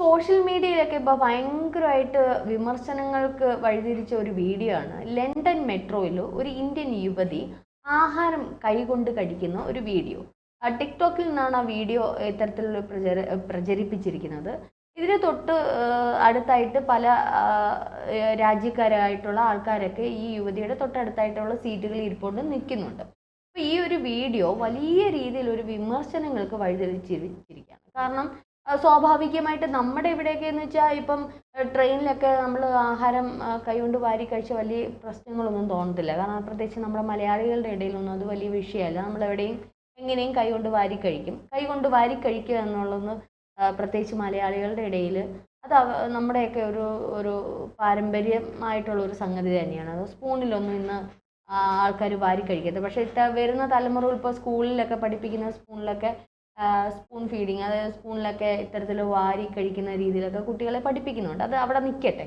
Social മീഡിയയിലൊക്കെ ഇപ്പോൾ ഭയങ്കരമായിട്ട് വിമർശനങ്ങൾക്ക് വഴിതിരിച്ച ഒരു വീഡിയോ ആണ്. ലണ്ടൻ മെട്രോയിൽ ഒരു ഇന്ത്യൻ യുവതി ആഹാരം കൈകൊണ്ട് കഴിക്കുന്ന ഒരു വീഡിയോ. ടിക്ടോക്കിൽ നിന്നാണ് ആ വീഡിയോ ഇത്തരത്തിലുള്ള പ്രചരിപ്പിച്ചിരിക്കുന്നത്. ഇതിന് തൊട്ട് അടുത്തായിട്ട് പല രാജ്യക്കാരായിട്ടുള്ള ആൾക്കാരൊക്കെ ഈ യുവതിയുടെ തൊട്ടടുത്തായിട്ടുള്ള സീറ്റുകളിൽ ഇരിപ്പുണ്ട് നിൽക്കുന്നുണ്ട്. അപ്പോൾ ഈ ഒരു വീഡിയോ വലിയ രീതിയിൽ ഒരു വിമർശനങ്ങൾക്ക് വഴിതെളിച്ചിരിക്കുകയാണ്. കാരണം സ്വാഭാവികമായിട്ട് നമ്മുടെ ഇവിടെയൊക്കെ എന്ന് വെച്ചാൽ ഇപ്പം ട്രെയിനിലൊക്കെ നമ്മൾ ആഹാരം കൈകൊണ്ട് വാരി കഴിച്ച വലിയ പ്രശ്നങ്ങളൊന്നും തോന്നത്തില്ല. കാരണം പ്രത്യേകിച്ച് നമ്മുടെ മലയാളികളുടെ ഇടയിലൊന്നും അത് വലിയ വിഷയമല്ല. നമ്മളെവിടെയും എങ്ങനെയും കൈകൊണ്ട് വാരി കഴിക്കും. കൈകൊണ്ട് വാരി കഴിക്കുക എന്നുള്ളത് പ്രത്യേകിച്ച് മലയാളികളുടെ ഇടയിൽ അത് നമ്മുടെയൊക്കെ ഒരു ഒരു പാരമ്പര്യമായിട്ടുള്ള ഒരു സംഗതി തന്നെയാണ്. അത് സ്പൂണിലൊന്നും ഇന്ന് ആൾക്കാർ വാരി കഴിക്കരുത്. പക്ഷേ വരുന്ന തലമുറ ഇപ്പോൾ സ്കൂളിലൊക്കെ പഠിപ്പിക്കുന്ന സ്പൂണിലൊക്കെ സ്പൂൺ ഫീഡിങ്, അതായത് സ്പൂണിലൊക്കെ ഇത്തരത്തിൽ വാരി കഴിക്കുന്ന രീതിയിലൊക്കെ കുട്ടികളെ പഠിപ്പിക്കുന്നുണ്ട്. അത് അവിടെ നിൽക്കട്ടെ.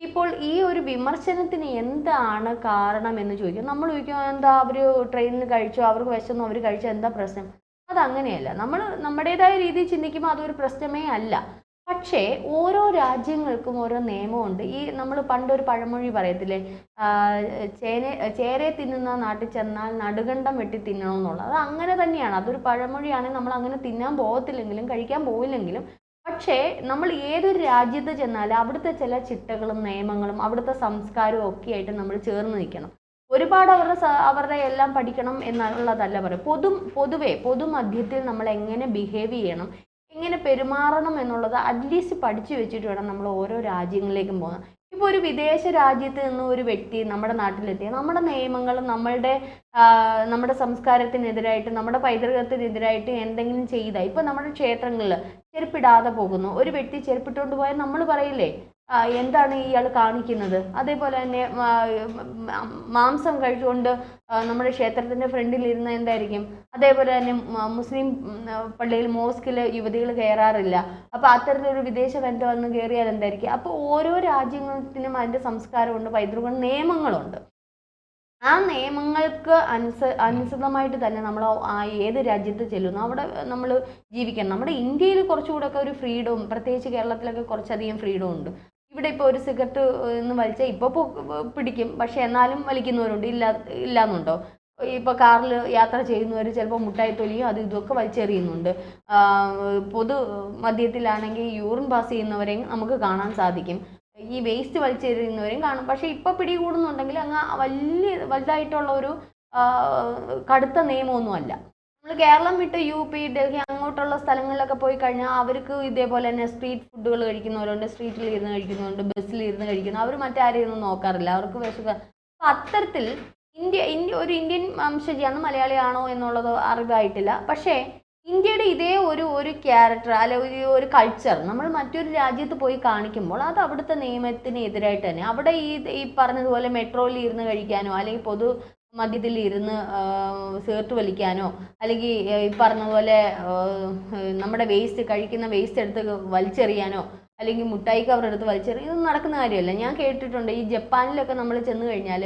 ഇപ്പോൾ ഈ ഒരു വിമർശനത്തിന് എന്താണ് കാരണം എന്ന് ചോദിക്കും. നമ്മൾ ചോദിക്കും എന്താ അവർ ട്രെയിനിൽ കഴിച്ചോ, അവർക്ക് വിശന്നോ, അവർ കഴിച്ചോ, എന്താ പ്രശ്നം? അതങ്ങനെയല്ല. നമ്മൾ നമ്മുടേതായ രീതിയിൽ ചിന്തിക്കുമ്പോൾ അതൊരു പ്രശ്നമേ അല്ല. പക്ഷേ ഓരോ രാജ്യങ്ങൾക്കും ഓരോ നിയമമുണ്ട്. ഈ നമ്മൾ പണ്ടൊരു പഴമൊഴി പറയത്തില്ലേ, ചേരയെ തിന്നുന്ന നാട്ടിൽ ചെന്നാൽ നടുകണ്ടം വെട്ടി തിന്നണമെന്നുള്ളത്. അത് അങ്ങനെ തന്നെയാണ്. അതൊരു പഴമൊഴിയാണെങ്കിൽ നമ്മൾ അങ്ങനെ തിന്നാൻ പോകത്തില്ലെങ്കിലും കഴിക്കാൻ പോയില്ലെങ്കിലും പക്ഷേ നമ്മൾ ഏതൊരു രാജ്യത്ത് ചെന്നാലും അവിടുത്തെ ചില ചിട്ടകളും നിയമങ്ങളും അവിടുത്തെ സംസ്കാരവും ഒക്കെ ആയിട്ട് നമ്മൾ ചേർന്ന് നിൽക്കണം. ഒരുപാട് അവരുടെ എല്ലാം പഠിക്കണം എന്നുള്ളതല്ല പറയും. പൊതുമധ്യത്തിൽ നമ്മൾ എങ്ങനെ ബിഹേവ് ചെയ്യണം, എങ്ങനെ പെരുമാറണം എന്നുള്ളത് അറ്റ്ലീസ്റ്റ് പഠിച്ചു വെച്ചിട്ട് വേണം നമ്മൾ ഓരോ രാജ്യങ്ങളിലേക്കും പോകാൻ. ഇപ്പോൾ ഒരു വിദേശ രാജ്യത്ത് നിന്ന് ഒരു വ്യക്തി നമ്മുടെ നാട്ടിലെത്തിയ നമ്മുടെ നിയമങ്ങളും നമ്മുടെ സംസ്കാരത്തിനെതിരായിട്ട് നമ്മുടെ പൈതൃകത്തിനെതിരായിട്ട് എന്തെങ്കിലും ചെയ്താൽ, ഇപ്പോൾ നമ്മുടെ ക്ഷേത്രങ്ങളിൽ ചെരുപ്പിടാതെ പോകുന്നു, ഒരു വ്യക്തി ചെരുപ്പിട്ടുകൊണ്ട് പോയാൽ നമ്മൾ പറയില്ലേ എന്താണ് ഇയാൾ കാണിക്കുന്നത്? അതേപോലെ തന്നെ മാംസം കഴിച്ചുകൊണ്ട് നമ്മുടെ ക്ഷേത്രത്തിൻ്റെ ഫ്രണ്ടിൽ ഇരുന്ന് എന്തായിരിക്കും? അതേപോലെ തന്നെ മുസ്ലിം പള്ളിയിൽ മോസ്കിൽ യുവതികൾ കയറാറില്ല. അപ്പോൾ അത്തരത്തിലൊരു വിദേശ ബന്ധം വന്ന് കയറിയാൽ എന്തായിരിക്കും? അപ്പോൾ ഓരോ രാജ്യത്തിനും അതിൻ്റെ സംസ്കാരമുണ്ട്, പൈതൃകം, നിയമങ്ങളുണ്ട്. ആ നിയമങ്ങൾക്ക് അനുസൃതമായിട്ട് തന്നെ നമ്മൾ ഏത് രാജ്യത്ത് ചെല്ലുന്നു അവിടെ നമ്മൾ ജീവിക്കണം. നമ്മുടെ ഇന്ത്യയിൽ കുറച്ചുകൂടെ ഒക്കെ ഒരു ഫ്രീഡവും, പ്രത്യേകിച്ച് കേരളത്തിലൊക്കെ കുറച്ചധികം ഫ്രീഡം ഉണ്ട്. ഇവിടെ ഇപ്പോൾ ഒരു സിഗരറ്റ് എന്ന് വലിച്ചാൽ ഇപ്പോൾ പിടിക്കും, പക്ഷെ എന്നാലും വലിക്കുന്നവരുണ്ട്. ഇല്ലാന്നുണ്ടോ? ഇപ്പോൾ കാറിൽ യാത്ര ചെയ്യുന്നവർ ചിലപ്പോൾ മുട്ടായി തൊലിയും അത് ഇതൊക്കെ വലിച്ചെറിയുന്നുണ്ട്. പൊതു മധ്യത്തിലാണെങ്കിൽ യൂറിൻ പാസ് ചെയ്യുന്നവരെയും നമുക്ക് കാണാൻ സാധിക്കും. ഈ വേസ്റ്റ് വലിച്ചെറിയുന്നവരെയും കാണും. പക്ഷേ ഇപ്പോൾ പിടികൂടുന്നുണ്ടെങ്കിൽ അങ്ങ് വലുതായിട്ടുള്ള ഒരു കടുത്ത നിയമമൊന്നുമല്ല. നമ്മൾ കേരളം വിട്ട് UP, ഡൽഹി അങ്ങോട്ടുള്ള സ്ഥലങ്ങളിലൊക്കെ പോയി കഴിഞ്ഞാൽ അവർക്ക് ഇതേപോലെ തന്നെ സ്ട്രീറ്റ് ഫുഡുകൾ കഴിക്കുന്നവരുണ്ട്, സ്ട്രീറ്റിൽ ഇരുന്ന് കഴിക്കുന്നവരുണ്ട്, ബസ്സിൽ ഇരുന്ന് കഴിക്കുന്നു. അവർ മറ്റാരെയും ഒന്നും നോക്കാറില്ല, അവർക്ക് വിശക്കുക. അപ്പം അത്തരത്തിൽ ഒരു ഇന്ത്യൻ വംശജയാണോ മലയാളിയാണോ എന്നുള്ളത് അറിവായിട്ടില്ല. പക്ഷേ ഇന്ത്യയുടെ ഇതേ ഒരു ക്യാരക്ടർ അല്ലെ ഒരു കൾച്ചർ നമ്മൾ മറ്റൊരു രാജ്യത്ത് പോയി കാണിക്കുമ്പോൾ അത് അവിടുത്തെ നിയമത്തിന് എതിരായിട്ട് തന്നെ അവിടെ ഈ പറഞ്ഞതുപോലെ മെട്രോയിൽ ഇരുന്ന് കഴിക്കാനോ അല്ലെങ്കിൽ പൊതു മധ്യത്തിൽ ഇരുന്ന് സിഗരറ്റ് വലിക്കാനോ അല്ലെങ്കിൽ ഈ പറഞ്ഞതുപോലെ നമ്മുടെ കഴിക്കുന്ന വേസ്റ്റ് എടുത്ത് വലിച്ചെറിയാനോ അല്ലെങ്കിൽ മുട്ടായി കവർ എടുത്ത് വലിച്ചെറിയാൻ ഇതൊന്നും നടക്കുന്ന കാര്യമല്ല. ഞാൻ കേട്ടിട്ടുണ്ട് ഈ ജപ്പാനിലൊക്കെ നമ്മൾ ചെന്ന് കഴിഞ്ഞാൽ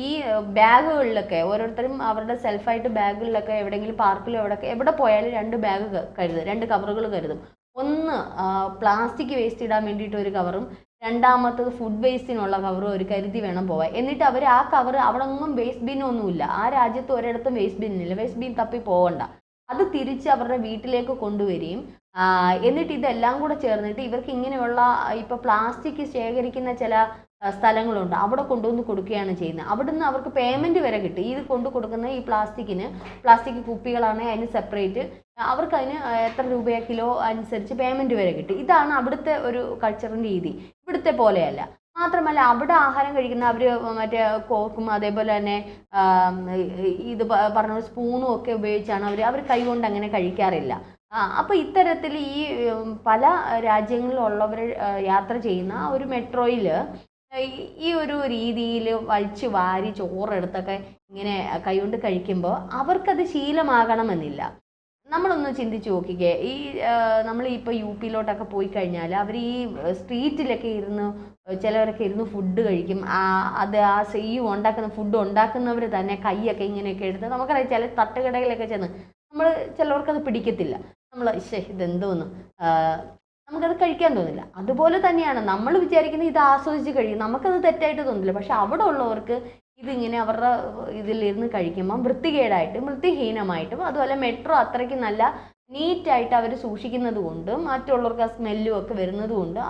ഈ ബാഗുകളിലൊക്കെ ഓരോരുത്തരും അവരുടെ സെൽഫായിട്ട് ബാഗുകളിലൊക്കെ എവിടെയെങ്കിലും പാർക്കിലോ എവിടെ പോയാലും 2 ബാഗ് കരുതും, 2 കവറുകൾ കരുതും. ഒന്ന് പ്ലാസ്റ്റിക് വേസ്റ്റ് ഇടാൻ വേണ്ടിയിട്ട് ഒരു കവറും, രണ്ടാമത്തത് ഫുഡ് വേസ്റ്റിനുള്ള കവറും ഒരു കരുതി വേണം പോവാൻ. എന്നിട്ട് അവർ ആ കവർ അവിടെ ഒന്നും വേസ്റ്റ് ബിന്നൊന്നുമില്ല. ആ രാജ്യത്ത് ഒരിടത്തും വേസ്റ്റ് ബിന്നില്ല. വേസ്റ്റ് ബിൻ തപ്പി പോകണ്ട. അത് തിരിച്ച് അവരുടെ വീട്ടിലേക്ക് കൊണ്ടുവരികയും എന്നിട്ട് ഇതെല്ലാം കൂടെ ചേർന്നിട്ട് ഇവർക്ക് ഇങ്ങനെയുള്ള ഇപ്പോൾ പ്ലാസ്റ്റിക് ശേഖരിക്കുന്ന ചില സ്ഥലങ്ങളുണ്ട്, അവിടെ കൊണ്ടുവന്ന് കൊടുക്കുകയാണ് ചെയ്യുന്നത്. അവിടുന്ന് അവർക്ക് പേയ്മെൻറ്റ് വരെ കിട്ടും. ഇത് കൊടുക്കുന്ന ഈ പ്ലാസ്റ്റിക് കുപ്പികളാണെങ്കിൽ അതിന് സെപ്പറേറ്റ് അവർക്ക് അതിന് എത്ര രൂപയോ കിലോ അനുസരിച്ച് പേയ്മെൻറ്റ് വരെ കിട്ടും. ഇതാണ് അവിടുത്തെ ഒരു കൾച്ചറിൻ്റെ രീതി. ഇവിടുത്തെ പോലെയല്ല. മാത്രമല്ല അവിടെ ആഹാരം കഴിക്കുന്ന അവർ മറ്റേ കോക്കും അതേപോലെ തന്നെ ഇത് പറഞ്ഞ സ്പൂണും ഒക്കെ ഉപയോഗിച്ചാണ് അവർ കൈകൊണ്ട് അങ്ങനെ കഴിക്കാറില്ല. അപ്പോൾ ഇത്തരത്തിൽ ഈ പല രാജ്യങ്ങളിലുള്ളവർ യാത്ര ചെയ്യുന്ന ഒരു മെട്രോയിൽ ഈ ഒരു രീതിയിൽ വലിച്ചു വാരി ചോറെടുത്തൊക്കെ ഇങ്ങനെ കൈകൊണ്ട് കഴിക്കുമ്പോൾ അവർക്കത് ശീലമാകണമെന്നില്ല. നമ്മളൊന്ന് ചിന്തിച്ച് നോക്കിക്കേ. നമ്മളിപ്പോൾ UP-ലോട്ടൊക്കെ പോയി കഴിഞ്ഞാൽ അവർ ഈ സ്ട്രീറ്റിലൊക്കെ ഇരുന്ന് ചിലവരൊക്കെ ഇരുന്ന് ഫുഡ് കഴിക്കും. അത് ഈ ഫുഡ് ഉണ്ടാക്കുന്നവർ തന്നെ കൈയൊക്കെ ഇങ്ങനെയൊക്കെ എടുത്ത് നമുക്കറിയാം. ചില തട്ടുകടയിലൊക്കെ ചെന്ന് ചിലവർക്കത് പിടിക്കത്തില്ല. നമ്മൾ ഇതെന്തോന്ന് നമുക്കത് കഴിക്കാൻ തോന്നില്ല. അതുപോലെ തന്നെയാണ് നമ്മൾ വിചാരിക്കുന്നത് ഇത് ആസ്വദിച്ച് കഴിയും, നമുക്കത് തെറ്റായിട്ട് തോന്നില്ല. പക്ഷെ അവിടെ ഉള്ളവർക്ക് ഇതിങ്ങനെ അവരുടെ ഇതിലിരുന്ന് കഴിക്കുമ്പം വൃത്തികേടായിട്ടും വൃത്തിഹീനമായിട്ടും, അതുപോലെ മെട്രോ അത്രയ്ക്ക് നല്ല നീറ്റായിട്ട് അവർ സൂക്ഷിക്കുന്നത് കൊണ്ടും മറ്റുള്ളവർക്ക് ആ സ്മെല്ലും ഒക്കെ വരുന്നത് കൊണ്ട്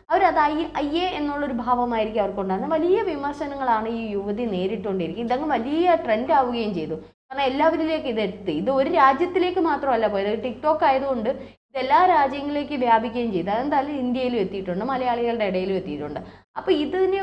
അവരത് അയ്യേ എന്നുള്ളൊരു ഭാവമായിരിക്കും അവർക്കുണ്ടാകുന്നത്. വലിയ വിമർശനങ്ങളാണ് ഈ യുവതി നേരിട്ടുകൊണ്ടിരിക്കുന്നത്. ഇതങ്ങ് വലിയ ട്രെൻഡ് ആവുകയും ചെയ്തു. കാരണം എല്ലാവരിലേക്ക് ഇതെത്തി. ഇത് ഒരു രാജ്യത്തിലേക്ക് മാത്രമല്ല പോയത്, ടിക്ടോക്ക് ആയതുകൊണ്ട് ഇതെല്ലാ രാജ്യങ്ങളിലേക്ക് വ്യാപിക്കുകയും ചെയ്തു. അതെന്തായാലും ഇന്ത്യയിലും എത്തിയിട്ടുണ്ട്, മലയാളികളുടെ ഇടയിലും എത്തിയിട്ടുണ്ട്. അപ്പോൾ ഇതിന്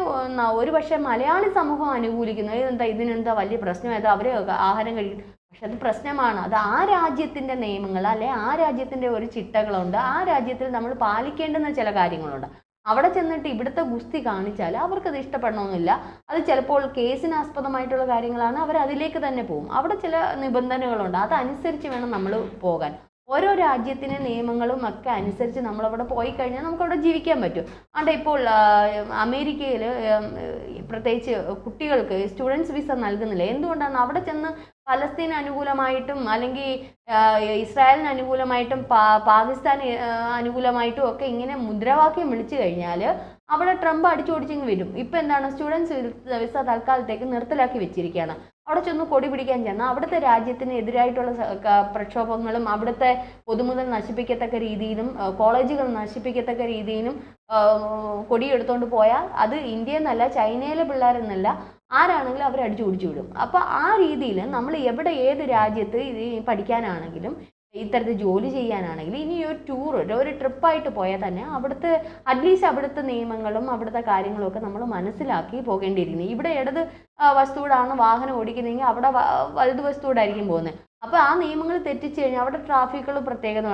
ഒരു പക്ഷേ മലയാളി സമൂഹം അനുകൂലിക്കുന്നത് ഇതിനെന്താ വലിയ പ്രശ്നമായത്, അവർ ആഹാരം കഴിക്കും. പക്ഷെ അത് പ്രശ്നമാണ്. അത് ആ രാജ്യത്തിൻ്റെ നിയമങ്ങൾ അല്ലെ ആ രാജ്യത്തിൻ്റെ ഒരു ചിട്ടകളുണ്ട്, ആ രാജ്യത്തിൽ നമ്മൾ പാലിക്കേണ്ടുന്ന ചില കാര്യങ്ങളുണ്ട്. അവിടെ ചെന്നിട്ട് ഇവിടുത്തെ ഗുസ്തി കാണിച്ചാൽ അവർക്കത് ഇഷ്ടപ്പെടണമെന്നില്ല. അത് ചിലപ്പോൾ കേസിനാസ്പദമായിട്ടുള്ള കാര്യങ്ങളാണ്, അവർ അതിലേക്ക് തന്നെ പോകും. അവിടെ ചില നിബന്ധനകളുണ്ട്, അതനുസരിച്ച് വേണം നമ്മൾ പോകാൻ. ഓരോ രാജ്യത്തിൻ്റെ നിയമങ്ങളും ഒക്കെ അനുസരിച്ച് നമ്മളവിടെ പോയി കഴിഞ്ഞാൽ നമുക്കവിടെ ജീവിക്കാൻ പറ്റും. അതുകൊണ്ട് ഇപ്പോൾ അമേരിക്കയിൽ പ്രത്യേകിച്ച് കുട്ടികൾക്ക് സ്റ്റുഡൻസ് വിസ നൽകുന്നില്ല. എന്തുകൊണ്ടാണ്? അവിടെ ചെന്ന് പലസ്തീൻ അനുകൂലമായിട്ടും അല്ലെങ്കിൽ ഇസ്രായേലിന് അനുകൂലമായിട്ടും പാകിസ്ഥാൻ അനുകൂലമായിട്ടും ഒക്കെ ഇങ്ങനെ മുദ്രാവാക്യം വിളിച്ചു കഴിഞ്ഞാൽ അവിടെ ട്രംപ് അടിച്ചോടിച്ചിങ്ങ് വരും. ഇപ്പം എന്താണ്, സ്റ്റുഡൻസ് വിസ തൽക്കാലത്തേക്ക് നിർത്തലാക്കി വെച്ചിരിക്കുകയാണ്. അവിടെ ചെന്ന് കൊടി പിടിക്കാൻ ചെന്നാൽ അവിടുത്തെ രാജ്യത്തിന് എതിരായിട്ടുള്ള പ്രക്ഷോഭങ്ങളും അവിടുത്തെ പൊതുമുതൽ നശിപ്പിക്കത്തക്ക രീതിയിലും കോളേജുകൾ നശിപ്പിക്കത്തക്ക രീതിയിലും കൊടിയെടുത്തുകൊണ്ട് പോയാൽ അത് ഇന്ത്യയെന്നല്ല ചൈനയിലെ പിള്ളേരെന്നല്ല ആരാണെങ്കിലും അവർ അടിച്ചു ഓടിച്ചു വിടും. അപ്പോൾ ആ രീതിയിൽ നമ്മൾ എവിടെ ഏത് രാജ്യത്ത് ഇത് പഠിക്കാനാണെങ്കിലും ഇത്തരത്തിൽ ജോലി ചെയ്യാനാണെങ്കിലും ഇനി ഒരു ടൂർ ഒരു ട്രിപ്പായിട്ട് പോയാൽ തന്നെ അവിടുത്തെ അറ്റ്ലീസ്റ്റ് അവിടുത്തെ നിയമങ്ങളും അവിടുത്തെ കാര്യങ്ങളും ഒക്കെ നമ്മൾ മനസ്സിലാക്കി പോകേണ്ടിയിരിക്കുന്നു. ഇവിടെ ഇടത് വസ്തുവിടാണ് വാഹനം ഓടിക്കുന്നതെങ്കിൽ അവിടെ വലത് വസ്തുവിടായിരിക്കും പോകുന്നത്. അപ്പോൾ ആ നിയമങ്ങൾ തെറ്റിച്ച് കഴിഞ്ഞാൽ അവിടെ ട്രാഫിക്കുകൾ പ്രത്യേകത,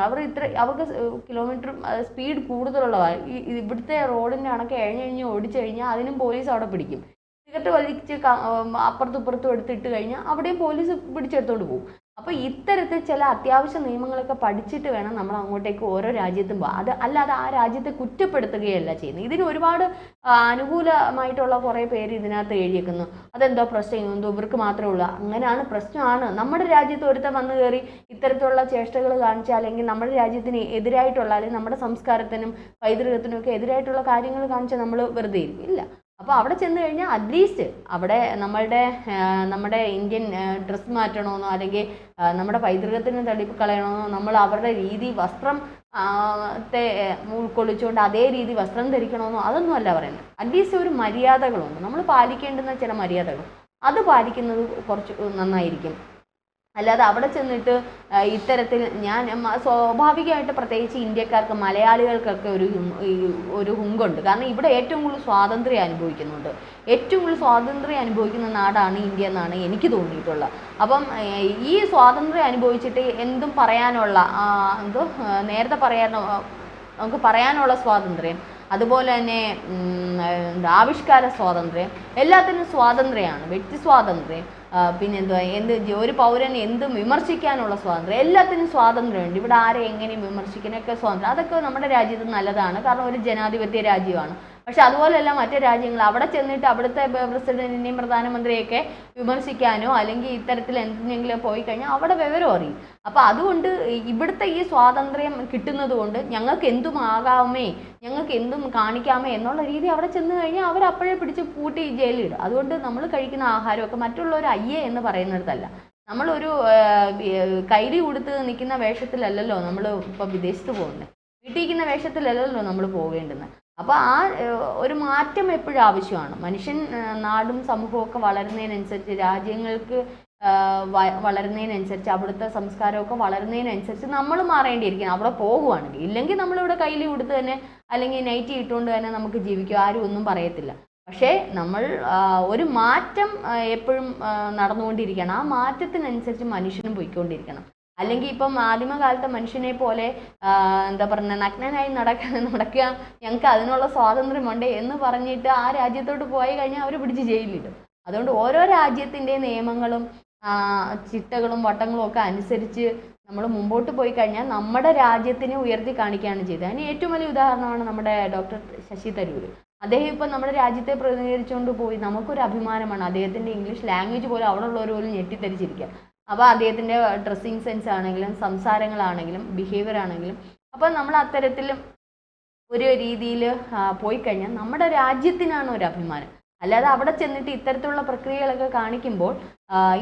അവർക്ക് കിലോമീറ്റർ സ്പീഡ് കൂടുതലുള്ളതാണ്. ഇവിടുത്തെ റോഡിൻ്റെ കണക്ക് എഴഞ്ഞെഴിഞ്ഞ് ഓടിച്ചു കഴിഞ്ഞാൽ അതിനും പോലീസ് അവിടെ പിടിക്കും. സിഗരറ്റ് വലിച്ച് അപ്പുറത്തും ഇപ്പുറത്തും എടുത്തിട്ട് കഴിഞ്ഞാൽ അവിടെയും പോലീസ് പിടിച്ചെടുത്തോണ്ട് പോകും. അപ്പോൾ ഇത്തരത്തിൽ ചില അത്യാവശ്യ നിയമങ്ങളൊക്കെ പഠിച്ചിട്ട് വേണം നമ്മൾ അങ്ങോട്ടേക്ക് ഓരോ രാജ്യത്തും പോകാം. അത് അല്ലാതെ ആ രാജ്യത്തെ കുറ്റപ്പെടുത്തുകയല്ല ചെയ്യുന്നത്. ഇതിന് ഒരുപാട് അനുകൂലമായിട്ടുള്ള കുറേ പേര് ഇതിനകത്ത് എഴുതിയേക്കുന്നു. അതെന്തോ പ്രശ്നം, എന്തോ ഇവർക്ക് മാത്രമേ ഉള്ളൂ. അങ്ങനെയാണ്, പ്രശ്നമാണ്. നമ്മുടെ രാജ്യത്ത് ഒരുത്തൻ വന്നു കയറി ഇത്തരത്തിലുള്ള ചേഷ്ടകൾ കാണിച്ചാൽ, അല്ലെങ്കിൽ നമ്മുടെ രാജ്യത്തിന് എതിരായിട്ടുള്ള അല്ലെങ്കിൽ നമ്മുടെ സംസ്കാരത്തിനും പൈതൃകത്തിനും ഒക്കെ എതിരായിട്ടുള്ള കാര്യങ്ങൾ കാണിച്ചാൽ നമ്മൾ വെറുതെ ഇല്ല. അപ്പോൾ അവിടെ ചെന്ന് കഴിഞ്ഞാൽ അറ്റ്ലീസ്റ്റ് അവിടെ നമ്മുടെ ഇന്ത്യൻ ഡ്രസ്സ് മാറ്റണമെന്നോ അല്ലെങ്കിൽ നമ്മുടെ പൈതൃകത്തിന് തടിപ്പ് കളയണമെന്നോ, നമ്മൾ അവരുടെ രീതി വസ്ത്രം ഉൾക്കൊള്ളിച്ചുകൊണ്ട് അതേ രീതി വസ്ത്രം ധരിക്കണമെന്നോ അതൊന്നും അല്ല പറയുന്നത്. അറ്റ്ലീസ്റ്റ് ഒരു മര്യാദകളുണ്ട്, നമ്മൾ പാലിക്കേണ്ടുന്ന ചില മര്യാദകൾ, അത് പാലിക്കുന്നത് കുറച്ച് നന്നായിരിക്കും. അല്ലാതെ അവിടെ ചെന്നിട്ട് ഇത്തരത്തിൽ സ്വാഭാവികമായിട്ട് പ്രത്യേകിച്ച് ഇന്ത്യക്കാർക്ക് മലയാളികൾക്കൊക്കെ ഒരു ഹുങ്കുണ്ട്. കാരണം ഇവിടെ ഏറ്റവും കൂടുതൽ സ്വാതന്ത്ര്യം അനുഭവിക്കുന്നുണ്ട്. ഏറ്റവും കൂടുതൽ സ്വാതന്ത്ര്യം അനുഭവിക്കുന്ന നാടാണ് ഇന്ത്യ എന്നാണ് എനിക്ക് തോന്നിയിട്ടുള്ളത്. അപ്പം ഈ സ്വാതന്ത്ര്യം അനുഭവിച്ചിട്ട് എന്തും പറയാനുള്ള നേരത്തെ നമുക്ക് പറയാനുള്ള സ്വാതന്ത്ര്യം, അതുപോലെ തന്നെ ആവിഷ്കാര സ്വാതന്ത്ര്യം, എല്ലാത്തിനും സ്വാതന്ത്ര്യമാണ്. വ്യക്തി സ്വാതന്ത്ര്യം, പിന്നെ ഒരു പൗരന് എന്തും വിമർശിക്കാനുള്ള സ്വാതന്ത്ര്യം, എല്ലാത്തിനും സ്വാതന്ത്ര്യമുണ്ട്. ഇവിടെ ആരെ എങ്ങനെയും വിമർശിക്കാനൊക്കെ സ്വാതന്ത്ര്യം, അതൊക്കെ നമ്മുടെ രാജ്യത്ത് നല്ലതാണ്. കാരണം ഒരു ജനാധിപത്യ രാജ്യമാണ്. പക്ഷെ അതുപോലെയല്ല മറ്റു രാജ്യങ്ങൾ, അവിടെ ചെന്നിട്ട് അവിടുത്തെ പ്രസിഡന്റിനെയും പ്രധാനമന്ത്രിയൊക്കെ വിമർശിക്കാനോ അല്ലെങ്കിൽ ഇത്തരത്തിൽ എന്തെങ്കിലും പോയി കഴിഞ്ഞാൽ അവിടെ വിവരം അറിയും. അപ്പോൾ അതുകൊണ്ട് ഇവിടുത്തെ ഈ സ്വാതന്ത്ര്യം കിട്ടുന്നത് കൊണ്ട് ഞങ്ങൾക്ക് എന്തും ആകാമേ, ഞങ്ങൾക്ക് എന്തും കാണിക്കാമേ എന്നുള്ള രീതി അവിടെ ചെന്ന് കഴിഞ്ഞാൽ അവരപ്പോഴേ പിടിച്ച് പൂട്ടി ജയിലിടും. അതുകൊണ്ട് നമ്മൾ കഴിക്കുന്ന ആഹാരമൊക്കെ മറ്റുള്ളവർ അയ്യേ എന്ന് പറയുന്നിടത്തല്ല. നമ്മളൊരു കൈലി കൊടുത്ത് നിൽക്കുന്ന വേഷത്തിലല്ലല്ലോ നമ്മൾ ഇപ്പോൾ വിദേശത്ത് പോകുന്നത്, വീട്ടിരിക്കുന്ന വേഷത്തിലല്ലല്ലോ നമ്മൾ പോകേണ്ടുന്നത്. അപ്പോൾ ആ ഒരു മാറ്റം എപ്പോഴും ആവശ്യമാണ്. മനുഷ്യൻ നാടും സമൂഹവും ഒക്കെ വളരുന്നതിനനുസരിച്ച്, രാജ്യങ്ങൾക്ക് വളരുന്നതിനനുസരിച്ച്, അവിടുത്തെ സംസ്കാരമൊക്കെ വളരുന്നതിനനുസരിച്ച് നമ്മൾ മാറേണ്ടിയിരിക്കണം അവിടെ പോകുവാണെങ്കിൽ. ഇല്ലെങ്കിൽ നമ്മളിവിടെ കയ്യിൽ കൊടുത്ത് തന്നെ അല്ലെങ്കിൽ നൈറ്റി ഇട്ടുകൊണ്ട് തന്നെ നമുക്ക് ജീവിക്കും, ആരും ഒന്നും പറയത്തില്ല. പക്ഷേ നമ്മൾ ഒരു മാറ്റം എപ്പോഴും നടന്നുകൊണ്ടിരിക്കണം. ആ മാറ്റത്തിനനുസരിച്ച് മനുഷ്യനും പോയിക്കൊണ്ടിരിക്കണം. അല്ലെങ്കിൽ ഇപ്പം ആദിമകാലത്തെ മനുഷ്യനെ പോലെ എന്താ പറയുക നഗ്നനായി നടക്കുക ഞങ്ങൾക്ക് അതിനുള്ള സ്വാതന്ത്ര്യമുണ്ട് എന്ന് പറഞ്ഞിട്ട് ആ രാജ്യത്തോട്ട് പോയി കഴിഞ്ഞാൽ അവർ പിടിച്ച് ജയിലിടും. അതുകൊണ്ട് ഓരോ രാജ്യത്തിൻ്റെ നിയമങ്ങളും ചിട്ടകളും വട്ടങ്ങളും ഒക്കെ അനുസരിച്ച് നമ്മൾ മുമ്പോട്ട് പോയി കഴിഞ്ഞാൽ നമ്മുടെ രാജ്യത്തിനെ ഉയർത്തി കാണിക്കുകയാണ് ചെയ്തത്. അതിന് ഏറ്റവും വലിയ ഉദാഹരണമാണ് നമ്മുടെ ഡോക്ടർ ശശി തരൂർ. അദ്ദേഹം ഇപ്പം നമ്മുടെ രാജ്യത്തെ പ്രതിനിധീകരിച്ചുകൊണ്ട് പോയി. നമുക്കൊരു അഭിമാനമാണ്. അദ്ദേഹത്തിൻ്റെ ഇംഗ്ലീഷ് ലാംഗ്വേജ് പോലും അവിടെ ഉള്ളവർ പോലും ഞെട്ടിത്തരിച്ചിരിക്കുക. അപ്പോൾ അദ്ദേഹത്തിൻ്റെ ഡ്രസ്സിങ് സെൻസ് ആണെങ്കിലും സംസാരങ്ങളാണെങ്കിലും ബിഹേവിയർ ആണെങ്കിലും, അപ്പോൾ നമ്മൾ അത്തരത്തിൽ ഒരു രീതിയിൽ പോയി കഴിഞ്ഞാൽ നമ്മുടെ രാജ്യത്തിനാണ് ഒരു അഭിമാനം. അല്ലാതെ അവിടെ ചെന്നിട്ട് ഇത്തരത്തിലുള്ള പ്രക്രിയകളൊക്കെ കാണിക്കുമ്പോൾ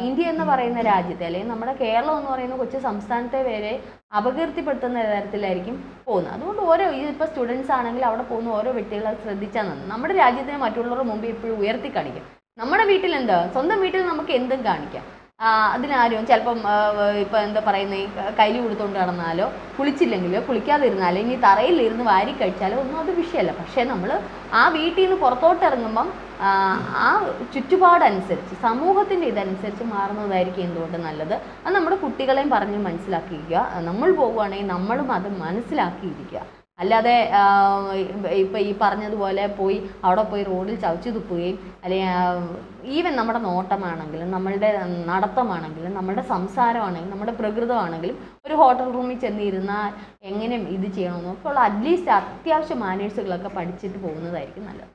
ഇന്ത്യ എന്ന് പറയുന്ന രാജ്യത്തെ, അല്ലെങ്കിൽ നമ്മുടെ കേരളം എന്ന് പറയുന്ന കൊച്ചു സംസ്ഥാനത്തെ വരെ അപകീർത്തിപ്പെടുത്തുന്ന തരത്തിലായിരിക്കും പോകുന്നത്. അതുകൊണ്ട് ഓരോ ഇപ്പോൾ സ്റ്റുഡൻസ് ആണെങ്കിൽ അവിടെ പോകുന്ന ഓരോ വ്യക്തികളെ ശ്രദ്ധിച്ചാൽ നന്ന്. നമ്മുടെ രാജ്യത്തിനെ മറ്റുള്ളവരുടെ മുമ്പ് എപ്പോഴും ഉയർത്തി കാണിക്കാം. നമ്മുടെ വീട്ടിൽ എന്താ, സ്വന്തം വീട്ടിൽ നമുക്ക് എന്തും കാണിക്കാം. അതിനാരും ചിലപ്പം ഇപ്പം എന്താ പറയുന്നത്, കയ്യിൽ കൊടുത്തുകൊണ്ട് നടന്നാലോ കുളിച്ചില്ലെങ്കിലോ കുളിക്കാതിരുന്നാലോ ഇനി തറയിലിരുന്ന് വാരി കഴിച്ചാലോ ഒന്നും അത് വിഷയമല്ല. പക്ഷേ നമ്മൾ ആ വീട്ടിൽ നിന്ന് പുറത്തോട്ട് ഇറങ്ങുമ്പം ആ ചുറ്റുപാടനുസരിച്ച് സമൂഹത്തിൻ്റെ ഇതനുസരിച്ച് മാറുന്നതായിരിക്കും എന്തുകൊണ്ട് നല്ലത്. അത് നമ്മുടെ കുട്ടികളെയും പറഞ്ഞ് മനസ്സിലാക്കിയിരിക്കുക. നമ്മൾ പോകുവാണെങ്കിൽ നമ്മളും അത് മനസ്സിലാക്കിയിരിക്കുക. അല്ലാതെ ഇപ്പം ഈ പറഞ്ഞതുപോലെ പോയി അവിടെ പോയി റോഡിൽ ചവച്ചു തുപ്പുകയും അല്ലെങ്കിൽ ഈവൻ നമ്മുടെ നോട്ടമാണെങ്കിലും നമ്മളുടെ നടത്തമാണെങ്കിലും നമ്മുടെ സംസാരമാണെങ്കിലും നമ്മുടെ പ്രകൃതമാണെങ്കിലും ഒരു ഹോട്ടൽ റൂമിൽ ചെന്നിരുന്നാൽ എങ്ങനെ ഇത് ചെയ്യണമെന്നൊക്കെ ഉള്ള അറ്റ്ലീസ്റ്റ് അത്യാവശ്യം മാനേഴ്സുകളൊക്കെ പഠിച്ചിട്ട് പോകുന്നതായിരിക്കും നല്ലത്.